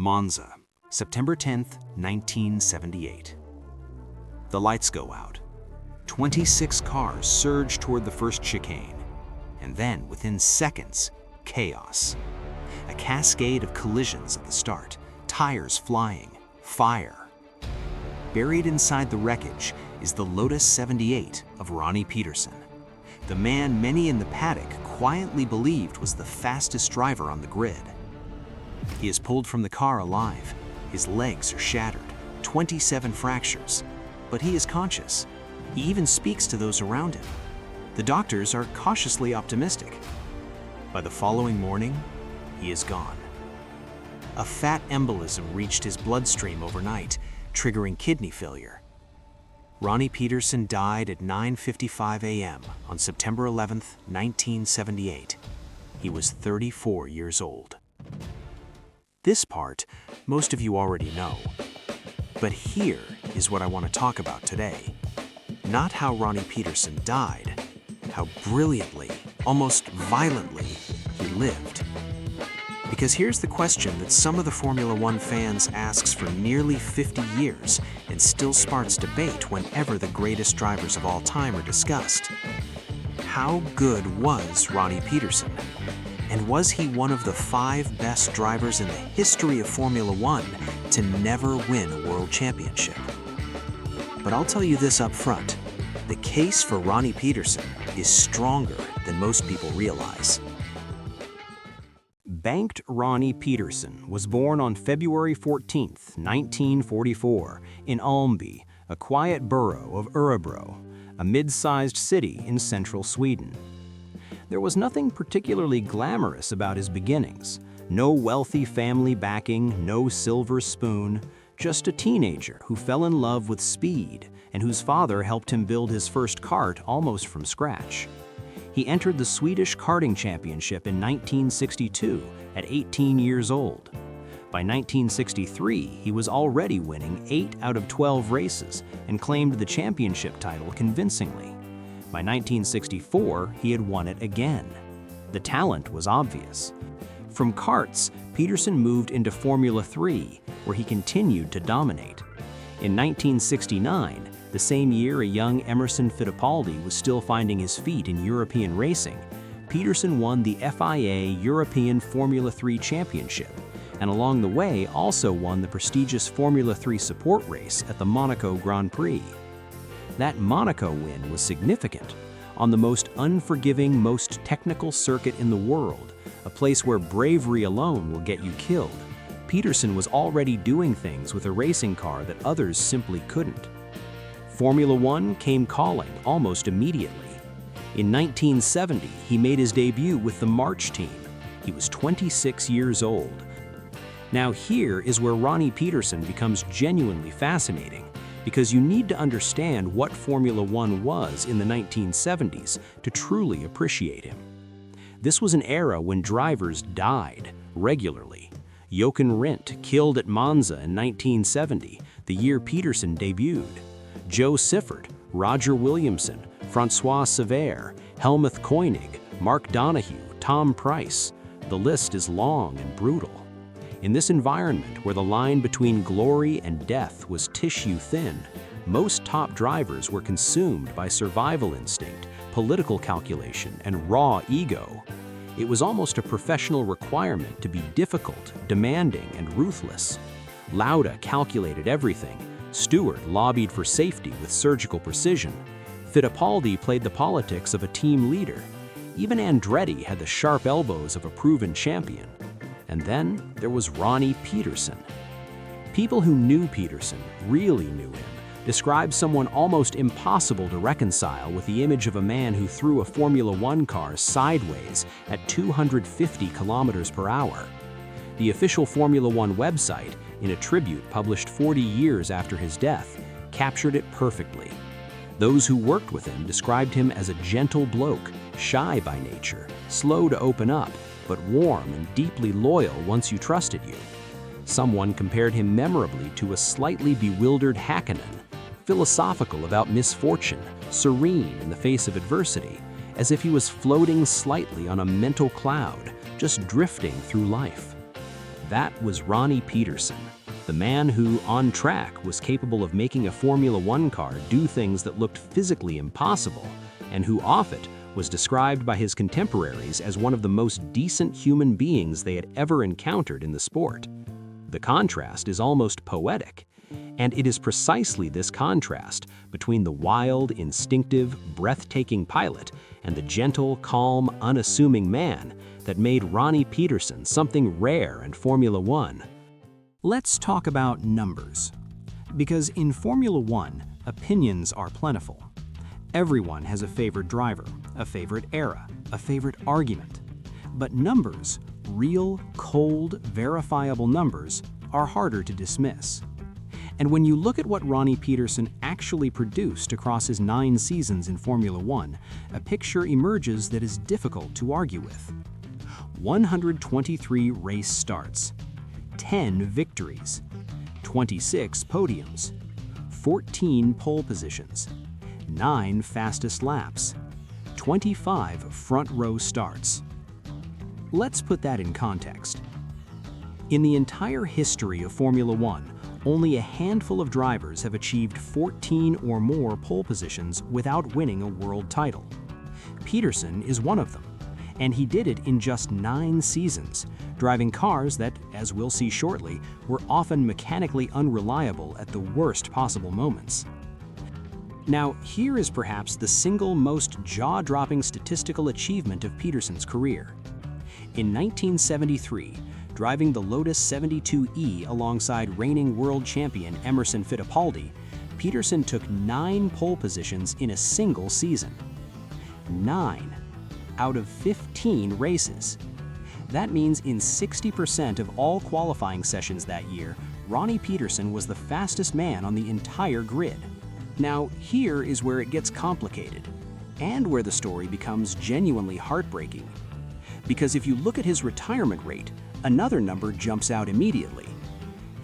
Monza, September 10th, 1978. The lights go out. 26 cars surge toward the first chicane. And then, within seconds, chaos. A cascade of collisions at the start, tires flying, fire. Buried inside the wreckage is the Lotus 78 of Ronnie Peterson, the man many in the paddock quietly believed was the fastest driver on the grid. He is pulled from the car alive. His legs are shattered, 27 fractures, but he is conscious. He even speaks to those around him. The doctors are cautiously optimistic. By the following morning, he is gone. A fat embolism reached his bloodstream overnight, triggering kidney failure. Ronnie Peterson died at 9:55 a.m. on September 11th, 1978. He was 34 years old. This part, most of you already know. But here is what I want to talk about today. Not how Ronnie Peterson died, how brilliantly, almost violently, he lived. Because here's the question that some of the Formula One fans asks for nearly 50 years and still sparks debate whenever the greatest drivers of all time are discussed. How good was Ronnie Peterson? And was he one of the 5 best drivers in the history of Formula One to never win a world championship? But I'll tell you this up front, the case for Ronnie Peterson is stronger than most people realize. Banked Ronnie Peterson was born on February 14, 1944, in Almby, a quiet borough of Örebro, a mid-sized city in central Sweden. There was nothing particularly glamorous about his beginnings. No wealthy family backing, no silver spoon, just a teenager who fell in love with speed and whose father helped him build his first kart almost from scratch. He entered the Swedish karting championship in 1962 at 18 years old. By 1963, he was already winning 8 out of 12 races and claimed the championship title convincingly. By 1964, he had won it again. The talent was obvious. From karts, Peterson moved into Formula 3, where he continued to dominate. In 1969, the same year a young Emerson Fittipaldi was still finding his feet in European racing, Peterson won the FIA European Formula 3 Championship, and along the way also won the prestigious Formula 3 support race at the Monaco Grand Prix. That Monaco win was significant. On the most unforgiving, most technical circuit in the world, a place where bravery alone will get you killed, Peterson was already doing things with a racing car that others simply couldn't. Formula One came calling almost immediately. In 1970, he made his debut with the March team. He was 26 years old. Now here is where Ronnie Peterson becomes genuinely fascinating, because you need to understand what Formula One was in the 1970s to truly appreciate him. This was an era when drivers died regularly. Jochen Rindt killed at Monza in 1970, the year Peterson debuted. Joe Sifford, Roger Williamson, Francois Sever, Helmuth Koenig, Mark Donohue, Tom Price. The list is long and brutal. In this environment where the line between glory and death was tissue thin, most top drivers were consumed by survival instinct, political calculation, and raw ego. It was almost a professional requirement to be difficult, demanding, and ruthless. Lauda calculated everything. Stewart lobbied for safety with surgical precision. Fittipaldi played the politics of a team leader. Even Andretti had the sharp elbows of a proven champion. And then there was Ronnie Peterson. People who knew Peterson, really knew him, described someone almost impossible to reconcile with the image of a man who threw a Formula One car sideways at 250 kilometers per hour. The official Formula One website, in a tribute published 40 years after his death, captured it perfectly. Those who worked with him described him as a gentle bloke, shy by nature, slow to open up, but warm and deeply loyal once you trusted you. Someone compared him memorably to a slightly bewildered Hakkinen, philosophical about misfortune, serene in the face of adversity, as if he was floating slightly on a mental cloud, just drifting through life. That was Ronnie Peterson, the man who, on track, was capable of making a Formula One car do things that looked physically impossible, and who off it was described by his contemporaries as one of the most decent human beings they had ever encountered in the sport. The contrast is almost poetic, and it is precisely this contrast between the wild, instinctive, breathtaking pilot and the gentle, calm, unassuming man that made Ronnie Peterson something rare in Formula One. Let's talk about numbers. Because in Formula One, opinions are plentiful. Everyone has a favorite driver, a favorite era, a favorite argument. But numbers, real, cold, verifiable numbers, are harder to dismiss. And when you look at what Ronnie Peterson actually produced across his 9 seasons in Formula One, a picture emerges that is difficult to argue with. 123 race starts, 10 victories, 26 podiums, 14 pole positions, 9 fastest laps, 25 front row starts. Let's put that in context. In the entire history of Formula One, only a handful of drivers have achieved 14 or more pole positions without winning a world title. Peterson is one of them, and he did it in just 9 seasons, driving cars that, as we'll see shortly, were often mechanically unreliable at the worst possible moments. Now, here is perhaps the single most jaw-dropping statistical achievement of Peterson's career. In 1973, driving the Lotus 72E alongside reigning world champion Emerson Fittipaldi, Peterson took 9 pole positions in a single season. 9 out of 15 races. That means in 60% of all qualifying sessions that year, Ronnie Peterson was the fastest man on the entire grid. Now, here is where it gets complicated, and where the story becomes genuinely heartbreaking. Because if you look at his retirement rate, another number jumps out immediately.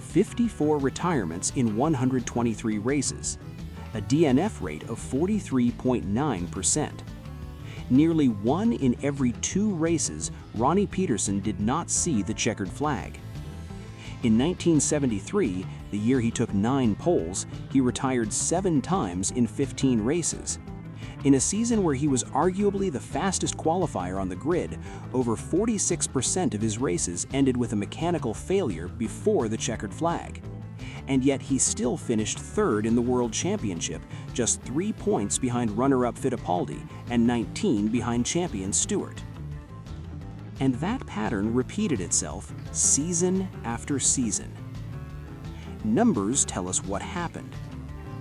54 retirements in 123 races, a DNF rate of 43.9%. Nearly 1 in every 2 races, Ronnie Peterson did not see the checkered flag. In 1973, the year he took 9 poles, he retired 7 times in 15 races. In a season where he was arguably the fastest qualifier on the grid, over 46% of his races ended with a mechanical failure before the checkered flag. And yet he still finished 3rd in the World Championship, just 3 points behind runner-up Fittipaldi and 19 behind champion Stewart. And that pattern repeated itself season after season. Numbers tell us what happened.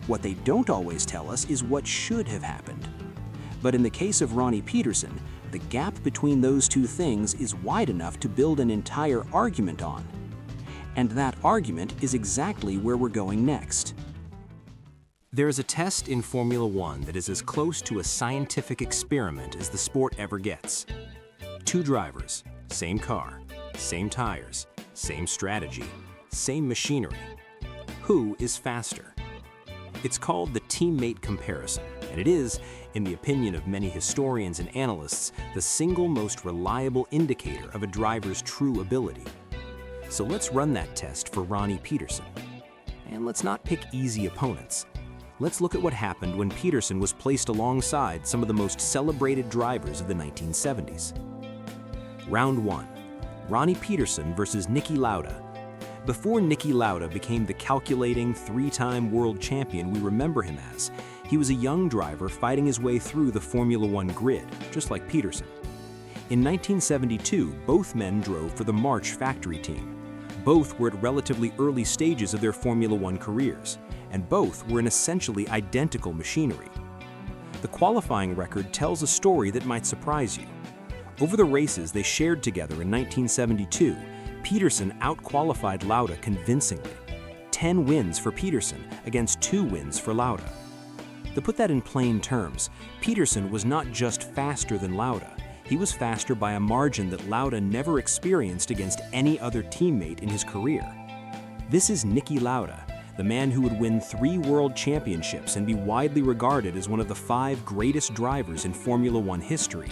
What they don't always tell us is what should have happened. But in the case of Ronnie Peterson, the gap between those two things is wide enough to build an entire argument on. And that argument is exactly where we're going next. There is a test in Formula One that is as close to a scientific experiment as the sport ever gets. 2 drivers, same car, same tires, same strategy, same machinery. Who is faster? It's called the teammate comparison, and it is, in the opinion of many historians and analysts, the single most reliable indicator of a driver's true ability. So let's run that test for Ronnie Peterson. And let's not pick easy opponents. Let's look at what happened when Peterson was placed alongside some of the most celebrated drivers of the 1970s. Round 1, Ronnie Peterson versus Niki Lauda. Before Niki Lauda became the calculating 3-time world champion we remember him as, he was a young driver fighting his way through the Formula One grid, just like Peterson. In 1972, both men drove for the March factory team. Both were at relatively early stages of their Formula One careers, and both were in essentially identical machinery. The qualifying record tells a story that might surprise you. Over the races they shared together in 1972, Peterson outqualified Lauda convincingly. 10 wins for Peterson against 2 wins for Lauda. To put that in plain terms, Peterson was not just faster than Lauda, he was faster by a margin that Lauda never experienced against any other teammate in his career. This is Niki Lauda, the man who would win 3 world championships and be widely regarded as one of the 5 greatest drivers in Formula One history.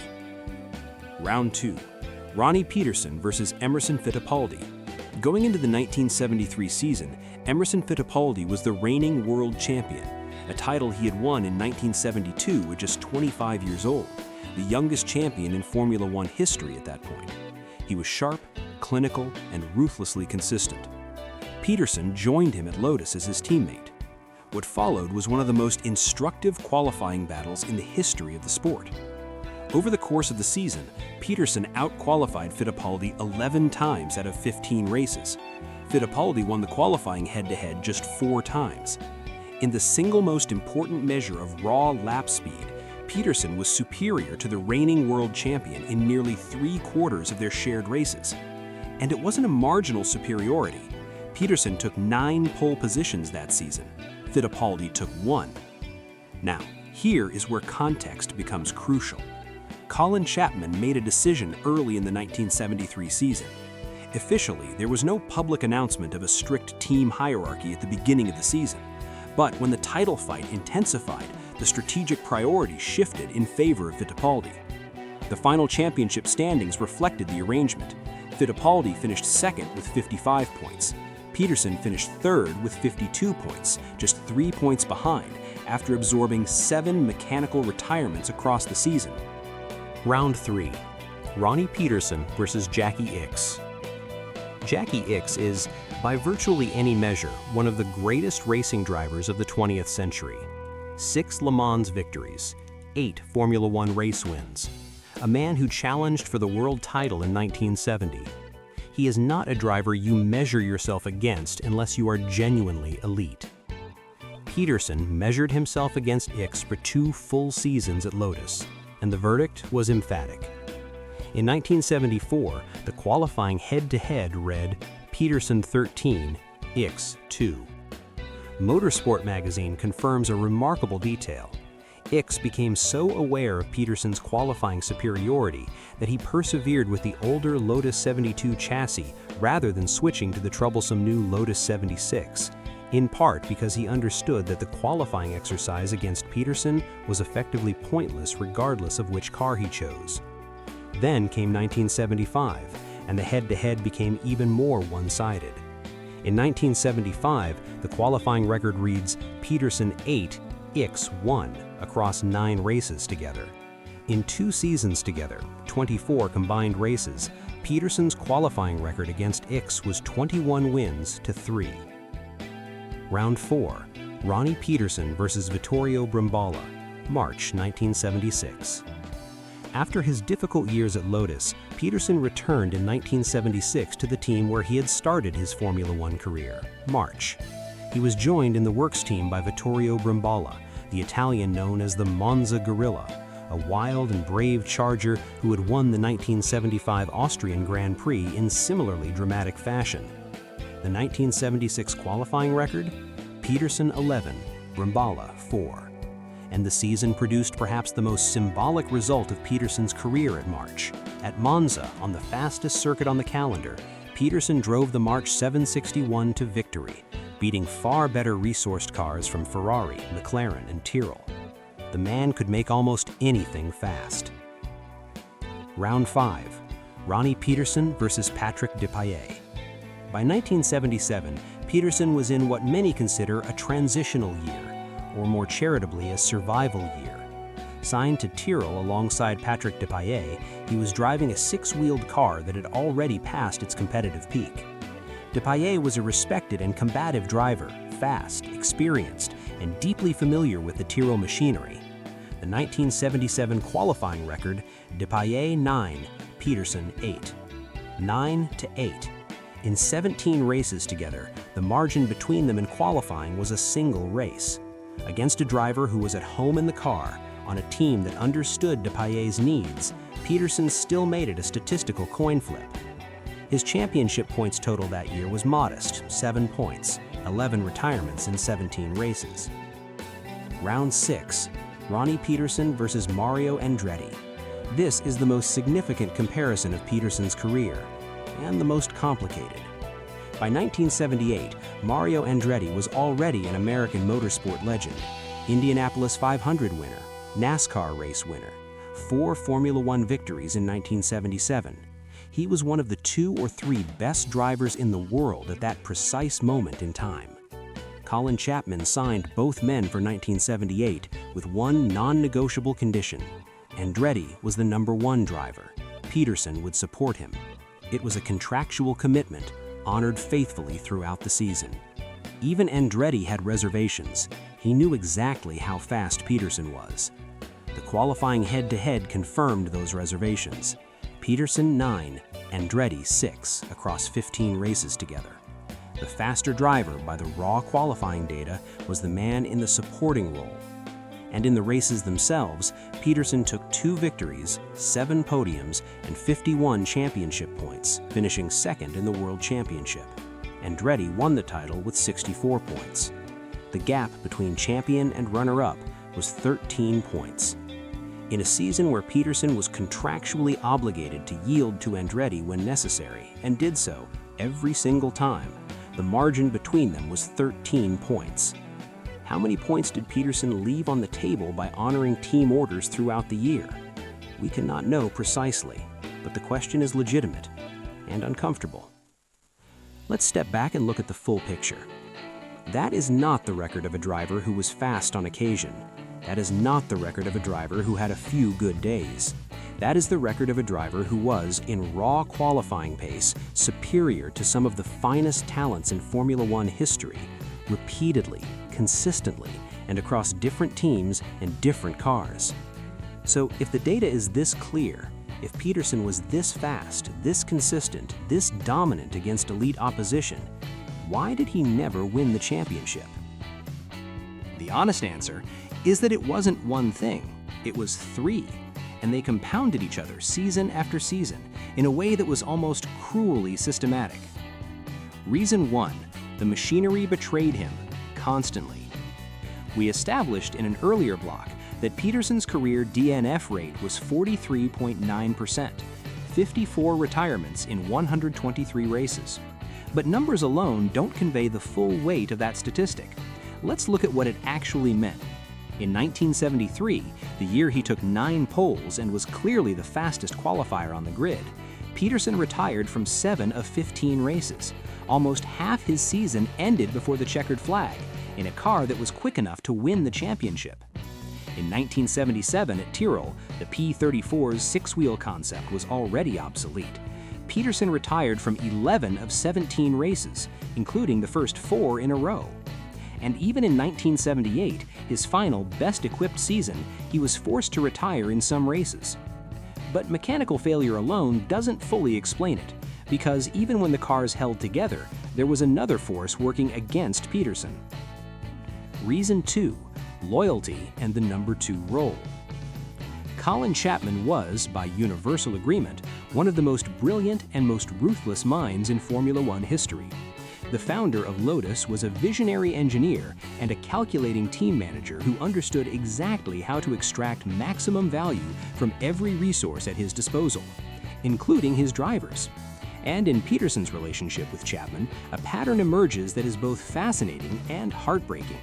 Round 2, Ronnie Peterson versus Emerson Fittipaldi. Going into the 1973 season, Emerson Fittipaldi was the reigning world champion, a title he had won in 1972 at just 25 years old, the youngest champion in Formula One history at that point. He was sharp, clinical, and ruthlessly consistent. Peterson joined him at Lotus as his teammate. What followed was one of the most instructive qualifying battles in the history of the sport. Over the course of the season, Peterson outqualified Fittipaldi 11 times out of 15 races. Fittipaldi won the qualifying head-to-head just 4 times. In the single most important measure of raw lap speed, Peterson was superior to the reigning world champion in nearly 3/4 of their shared races. And it wasn't a marginal superiority. Peterson took 9 pole positions that season. Fittipaldi took 1. Now, here is where context becomes crucial. Colin Chapman made a decision early in the 1973 season. Officially, there was no public announcement of a strict team hierarchy at the beginning of the season. But when the title fight intensified, the strategic priorities shifted in favor of Fittipaldi. The final championship standings reflected the arrangement. Fittipaldi finished second with 55 points. Peterson finished third with 52 points, just 3 points behind, after absorbing 7 mechanical retirements across the season. Round 3. Ronnie Peterson versus Jacky Ickx. Jacky Ickx is, by virtually any measure, one of the greatest racing drivers of the 20th century. 6 Le Mans victories, 8 Formula One race wins. A man who challenged for the world title in 1970. He is not a driver you measure yourself against unless you are genuinely elite. Peterson measured himself against Ickx for 2 full seasons at Lotus, and the verdict was emphatic. In 1974, the qualifying head-to-head read Peterson 13, Ickx 2. Motorsport magazine confirms a remarkable detail. Ickx became so aware of Peterson's qualifying superiority that he persevered with the older Lotus 72 chassis rather than switching to the troublesome new Lotus 76, in part because he understood that the qualifying exercise against Peterson was effectively pointless regardless of which car he chose. Then came 1975, and the head-to-head became even more one-sided. In 1975, the qualifying record reads Peterson 8, Ickx 1 across 9 races together. In 2 seasons together, 24 combined races, Peterson's qualifying record against Ickx was 21 wins to 3. Round 4. Ronnie Peterson versus Vittorio Brambilla, March 1976. After his difficult years at Lotus, Peterson returned in 1976 to the team where he had started his Formula One career, March. He was joined in the works team by Vittorio Brambilla, the Italian known as the Monza Gorilla, a wild and brave charger who had won the 1975 Austrian Grand Prix in similarly dramatic fashion. The 1976 qualifying record? Peterson 11, Brambilla 4. And the season produced perhaps the most symbolic result of Peterson's career at March. At Monza, on the fastest circuit on the calendar, Peterson drove the March 761 to victory, beating far better resourced cars from Ferrari, McLaren, and Tyrrell. The man could make almost anything fast. Round 5. Ronnie Peterson versus Patrick Depailler. By 1977, Peterson was in what many consider a transitional year, or more charitably, a survival year. Signed to Tyrrell alongside Patrick Depailler, he was driving a 6-wheeled car that had already passed its competitive peak. Depailler was a respected and combative driver, fast, experienced, and deeply familiar with the Tyrrell machinery. The 1977 qualifying record, Depailler 9, Peterson 8. 9-8. In 17 races together, the margin between them in qualifying was a single race. Against a driver who was at home in the car, on a team that understood Depailler's needs, Peterson still made it a statistical coin flip. His championship points total that year was modest, 7 points, 11 retirements in 17 races. Round 6. Ronnie Peterson versus Mario Andretti. This is the most significant comparison of Peterson's career, and the most complicated. By 1978, Mario Andretti was already an American motorsport legend, Indianapolis 500 winner, NASCAR race winner, 4 Formula One victories in 1977. He was one of the 2 or 3 best drivers in the world at that precise moment in time. Colin Chapman signed both men for 1978 with one non-negotiable condition. Andretti was the #1 driver. Peterson would support him. It was a contractual commitment, honored faithfully throughout the season. Even Andretti had reservations. He knew exactly how fast Peterson was. The qualifying head-to-head confirmed those reservations. Peterson 9, Andretti 6 across 15 races together. The faster driver by the raw qualifying data was the man in the supporting role. And in the races themselves, Peterson took 2 victories, 7 podiums, and 51 championship points, finishing second in the World Championship. Andretti won the title with 64 points. The gap between champion and runner-up was 13 points. In a season where Peterson was contractually obligated to yield to Andretti when necessary, and did so every single time, the margin between them was 13 points. How many points did Peterson leave on the table by honoring team orders throughout the year? We cannot know precisely, but the question is legitimate and uncomfortable. Let's step back and look at the full picture. That is not the record of a driver who was fast on occasion. That is not the record of a driver who had a few good days. That is the record of a driver who was, in raw qualifying pace, superior to some of the finest talents in Formula One history, repeatedly, consistently, and across different teams and different cars. So if the data is this clear, if Peterson was this fast, this consistent, this dominant against elite opposition, why did he never win the championship? The honest answer is that it wasn't one thing, it was 3. And they compounded each other season after season in a way that was almost cruelly systematic. Reason 1, the machinery betrayed him constantly. We established in an earlier block that Peterson's career DNF rate was 43.9%, 54 retirements in 123 races. But numbers alone don't convey the full weight of that statistic. Let's look at what it actually meant. In 1973, the year he took 9 poles and was clearly the fastest qualifier on the grid, Peterson retired from 7 of 15 races. Almost half his season ended before the checkered flag, in a car that was quick enough to win the championship. In 1977 at Tyrrell, the P34's 6-wheel concept was already obsolete. Peterson retired from 11 of 17 races, including the first 4 in a row. And even in 1978, his final best-equipped season, he was forced to retire in some races. But mechanical failure alone doesn't fully explain it, because even when the cars held together, there was another force working against Peterson. Reason 2, loyalty and the #2 role. Colin Chapman was, by universal agreement, one of the most brilliant and most ruthless minds in Formula One history. The founder of Lotus was a visionary engineer and a calculating team manager who understood exactly how to extract maximum value from every resource at his disposal, including his drivers. And in Peterson's relationship with Chapman, a pattern emerges that is both fascinating and heartbreaking.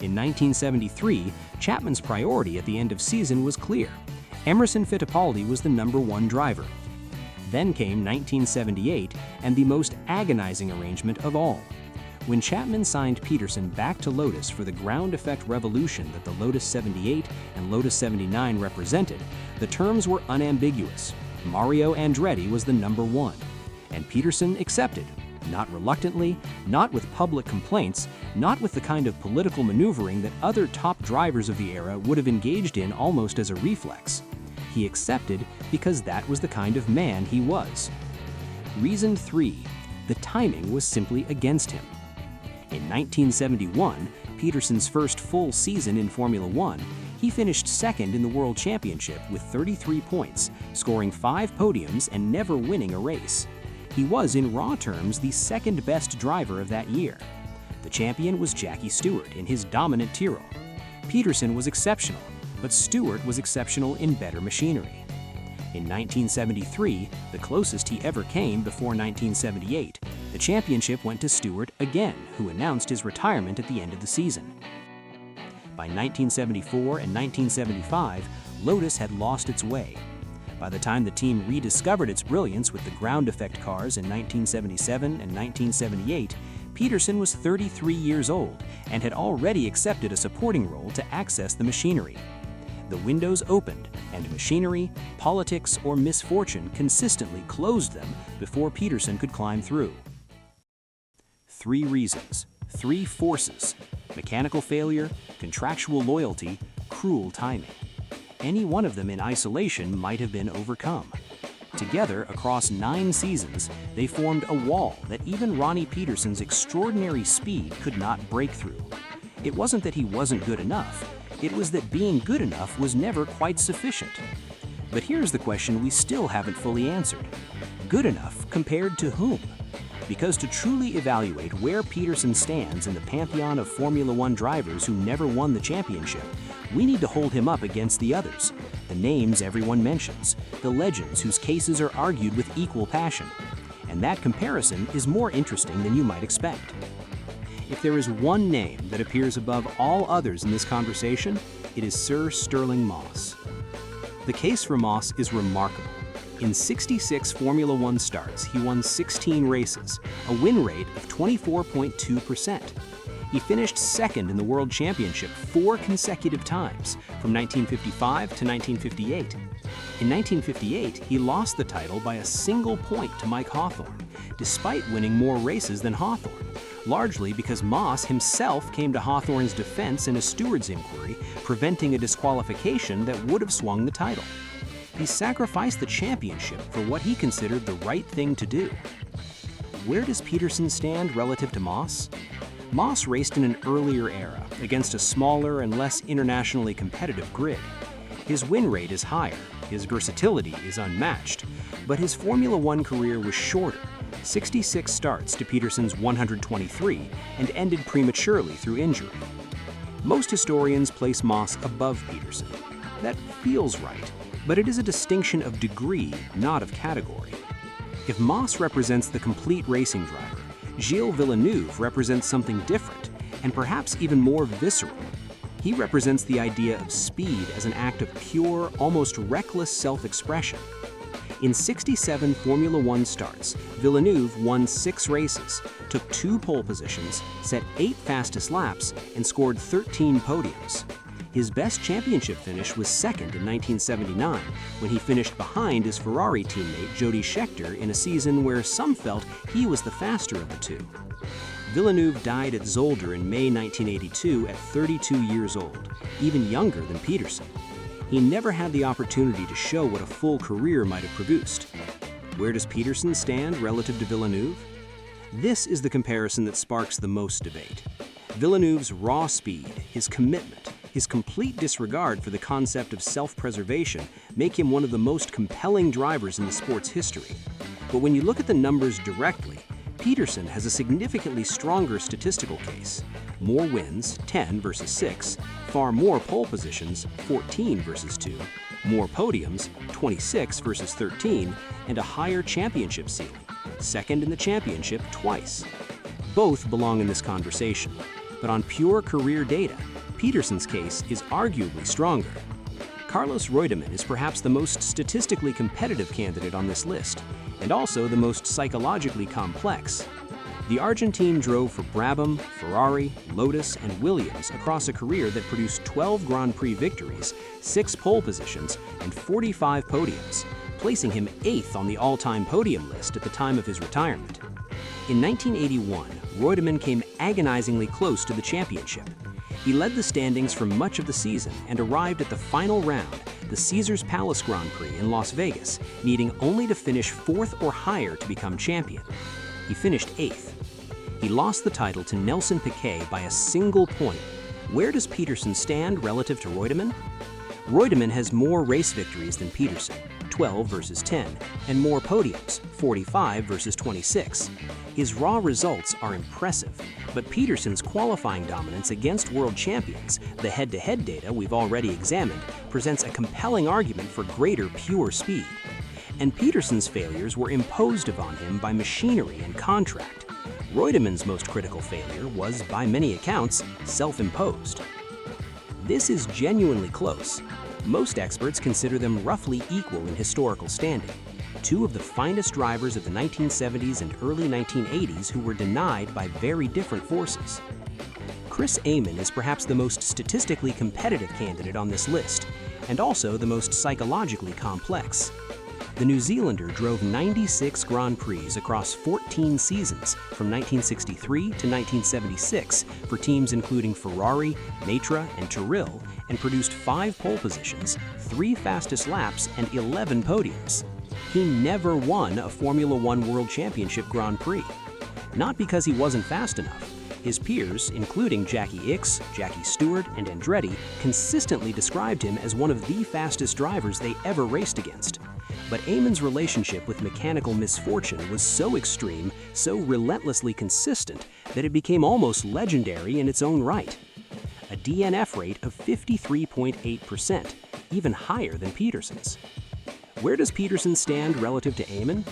In 1973, Chapman's priority at the end of season was clear. Emerson Fittipaldi was the #1 driver. Then came 1978 and the most agonizing arrangement of all. When Chapman signed Peterson back to Lotus for the ground effect revolution that the Lotus 78 and Lotus 79 represented, the terms were unambiguous. Mario Andretti was the #1, and Peterson accepted, not reluctantly, not with public complaints, not with the kind of political maneuvering that other top drivers of the era would have engaged in almost as a reflex. He accepted because that was the kind of man he was. Reason 3, the timing was simply against him. In 1971, Peterson's first full season in Formula One, he finished second in the World Championship with 33 points, scoring 5 podiums and never winning a race. He was, in raw terms, the second best driver of that year. The champion was Jackie Stewart in his dominant Tyrrell. Peterson was exceptional, but Stewart was exceptional in better machinery. In 1973, the closest he ever came before 1978, the championship went to Stewart again, who announced his retirement at the end of the season. By 1974 and 1975, Lotus had lost its way. By the time the team rediscovered its brilliance with the ground effect cars in 1977 and 1978, Peterson was 33 years old and had already accepted a supporting role to access the machinery. The windows opened, and machinery, politics, or misfortune consistently closed them before Peterson could climb through. 3 reasons, 3 forces: mechanical failure, contractual loyalty, cruel timing. Any one of them in isolation might have been overcome. Together, across 9 seasons, they formed a wall that even Ronnie Peterson's extraordinary speed could not break through. It wasn't that he wasn't good enough. It was that being good enough was never quite sufficient. But here's the question we still haven't fully answered. Good enough compared to whom? Because to truly evaluate where Peterson stands in the pantheon of Formula One drivers who never won the championship, we need to hold him up against the others, the names everyone mentions, the legends whose cases are argued with equal passion. And that comparison is more interesting than you might expect. If there is one name that appears above all others in this conversation, it is Sir Stirling Moss. The case for Moss is remarkable. In 66 Formula One starts, he won 16 races, a win rate of 24.2%. He finished second in the World Championship 4 consecutive times, from 1955 to 1958. In 1958, he lost the title by a single point to Mike Hawthorne, despite winning more races than Hawthorne, largely because Moss himself came to Hawthorne's defense in a steward's inquiry, preventing a disqualification that would have swung the title. He sacrificed the championship for what he considered the right thing to do. Where does Peterson stand relative to Moss? Moss raced in an earlier era, against a smaller and less internationally competitive grid. His win rate is higher, his versatility is unmatched, but his Formula One career was shorter, 66 starts to Peterson's 123, and ended prematurely through injury. Most historians place Moss above Peterson. That feels right, but it is a distinction of degree, not of category. If Moss represents the complete racing driver, Gilles Villeneuve represents something different, and perhaps even more visceral. He represents the idea of speed as an act of pure, almost reckless self-expression. In 67 Formula One starts, Villeneuve won 6 races, took 2 pole positions, set 8 fastest laps, and scored 13 podiums. His best championship finish was second in 1979, when he finished behind his Ferrari teammate Jody Scheckter in a season where some felt he was the faster of the two. Villeneuve died at Zolder in May 1982 at 32 years old, even younger than Peterson. He never had the opportunity to show what a full career might have produced. Where does Peterson stand relative to Villeneuve? This is the comparison that sparks the most debate. Villeneuve's raw speed, his commitment, his complete disregard for the concept of self-preservation make him one of the most compelling drivers in the sport's history. But when you look at the numbers directly, Peterson has a significantly stronger statistical case. More wins, 10 versus 6, far more pole positions, 14 versus 2, more podiums, 26 versus 13, and a higher championship ceiling, second in the championship twice. Both belong in this conversation, but on pure career data, Peterson's case is arguably stronger. Carlos Reutemann is perhaps the most statistically competitive candidate on this list, and also the most psychologically complex. The Argentine drove for Brabham, Ferrari, Lotus, and Williams across a career that produced 12 Grand Prix victories, 6 pole positions, and 45 podiums, placing him 8th on the all-time podium list at the time of his retirement. In 1981, Reutemann came agonizingly close to the championship. He led the standings for much of the season and arrived at the final round, the Caesars Palace Grand Prix in Las Vegas, needing only to finish 4th or higher to become champion. He finished 8th. He lost the title to Nelson Piquet by a single point. Where does Peterson stand relative to Reutemann? Reutemann has more race victories than Peterson, 12 versus 10, and more podiums, 45 versus 26. His raw results are impressive, but Peterson's qualifying dominance against world champions, the head-to-head data we've already examined, presents a compelling argument for greater pure speed. And Peterson's failures were imposed upon him by machinery and contract. Reutemann's most critical failure was, by many accounts, self-imposed. This is genuinely close. Most experts consider them roughly equal in historical standing. Two of the finest drivers of the 1970s and early 1980s who were denied by very different forces. Chris Amon is perhaps the most statistically competitive candidate on this list, and also the most psychologically complex. The New Zealander drove 96 Grand Prix across 14 seasons from 1963 to 1976 for teams including Ferrari, Matra, and Tyrrell, and produced 5 pole positions, 3 fastest laps, and 11 podiums. He never won a Formula One World Championship Grand Prix. Not because he wasn't fast enough. His peers, including Jacky Ickx, Jackie Stewart, and Andretti, consistently described him as one of the fastest drivers they ever raced against. But Amon's relationship with mechanical misfortune was so extreme, so relentlessly consistent, that it became almost legendary in its own right. A DNF rate of 53.8%, even higher than Peterson's. Where does Peterson stand relative to Amon?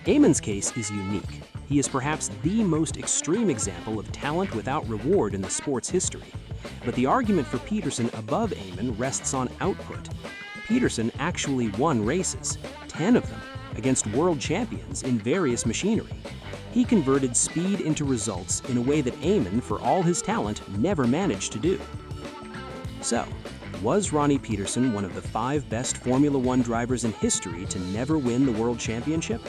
Amon's case is unique. He is perhaps the most extreme example of talent without reward in the sport's history. But the argument for Peterson above Amon rests on output. Peterson actually won races, 10 of them, against world champions in various machinery. He converted speed into results in a way that Amon, for all his talent, never managed to do. So, was Ronnie Peterson one of the 5 best Formula One drivers in history to never win the World Championship?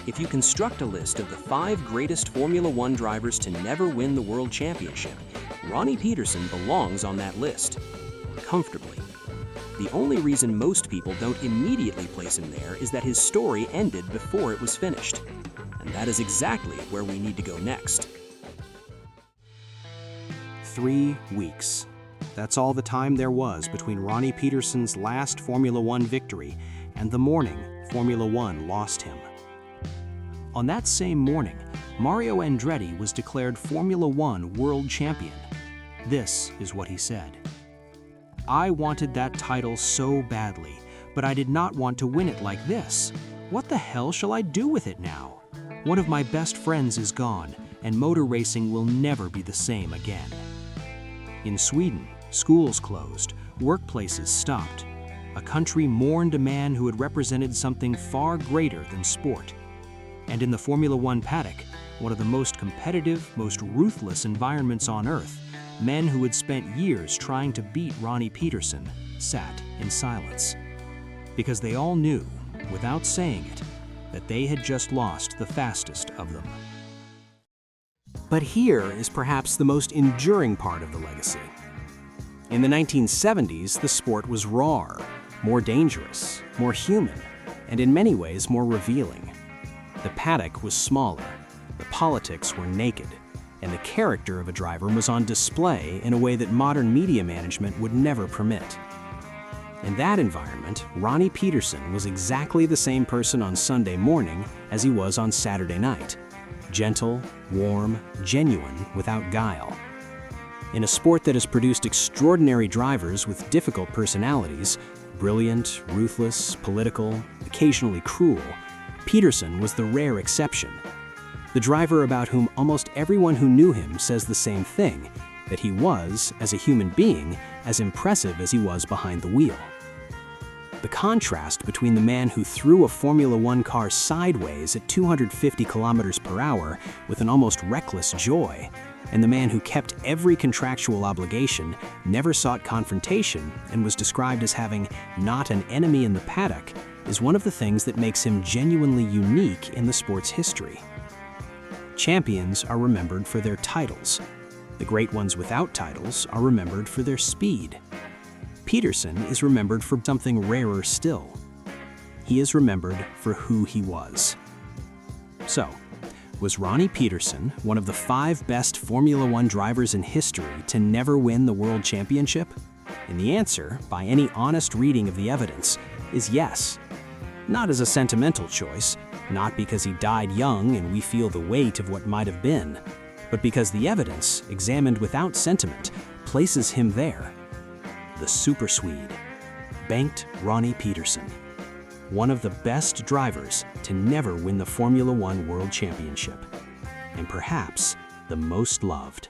If you construct a list of the 5 greatest Formula One drivers to never win the World Championship, Ronnie Peterson belongs on that list, comfortably. The only reason most people don't immediately place him there is that his story ended before it was finished. And that is exactly where we need to go next. 3 weeks. That's all the time there was between Ronnie Peterson's last Formula One victory and the morning Formula One lost him. On that same morning, Mario Andretti was declared Formula One World Champion. This is what he said. "I wanted that title so badly, but I did not want to win it like this. What the hell shall I do with it now? One of my best friends is gone, and motor racing will never be the same again." In Sweden, schools closed, workplaces stopped. A country mourned a man who had represented something far greater than sport. And in the Formula One paddock, one of the most competitive, most ruthless environments on Earth, men who had spent years trying to beat Ronnie Peterson sat in silence. Because they all knew, without saying it, that they had just lost the fastest of them. But here is perhaps the most enduring part of the legacy. In the 1970s, the sport was rawer, more dangerous, more human, and in many ways more revealing. The paddock was smaller, the politics were naked, and the character of a driver was on display in a way that modern media management would never permit. In that environment, Ronnie Peterson was exactly the same person on Sunday morning as he was on Saturday night. Gentle, warm, genuine, without guile. In a sport that has produced extraordinary drivers with difficult personalities, brilliant, ruthless, political, occasionally cruel, Peterson was the rare exception. The driver about whom almost everyone who knew him says the same thing, that he was, as a human being, as impressive as he was behind the wheel. The contrast between the man who threw a Formula One car sideways at 250 kilometers per hour with an almost reckless joy, and the man who kept every contractual obligation, never sought confrontation, and was described as having not an enemy in the paddock, is one of the things that makes him genuinely unique in the sport's history. Champions are remembered for their titles. The great ones without titles are remembered for their speed. Peterson is remembered for something rarer still. He is remembered for who he was. So, was Ronnie Peterson one of the 5 best Formula One drivers in history to never win the World Championship? And the answer, by any honest reading of the evidence, is yes. Not as a sentimental choice, not because he died young and we feel the weight of what might have been, but because the evidence, examined without sentiment, places him there. The Super Swede, banked Ronnie Peterson, one of the best drivers to never win the Formula One World Championship, and perhaps the most loved.